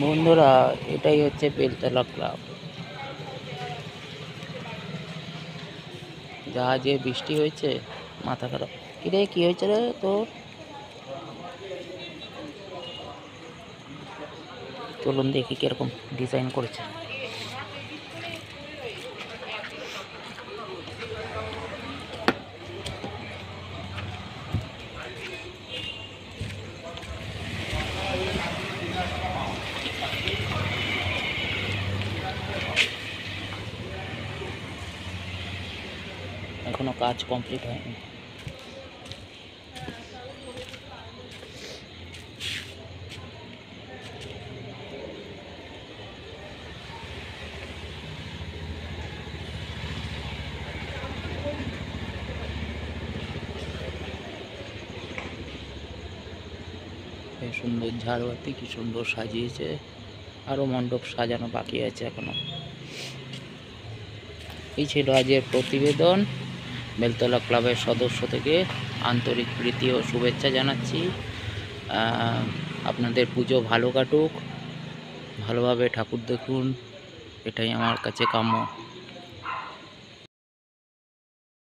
বন্ধুরা, এটাই হচ্ছে বেলতলা ক্লাব। যা যে বৃষ্টি হয়েছে, মাথা খারাপ। কিরে, কি হয়েছে রে তোর? চলুন দেখি কিরকম ডিজাইন করেছে। এখনো কাজ কমপ্লিট হয়নি। এই সুন্দর ঝাড়বাতি কি সুন্দর সাজিয়েছে। আরো মণ্ডপ সাজানো বাকি আছে এখনো। এই ছিল আজকের প্রতিবেদন। বেলতলা ক্লাবের সদস্য থেকে আন্তরিক প্রীতি ও শুভেচ্ছা জানাচ্ছি। আপনাদের পুজো ভালো কাটুক, ভালোভাবে ঠাকুর দেখুন, এটাই আমার কাছে কাম্য।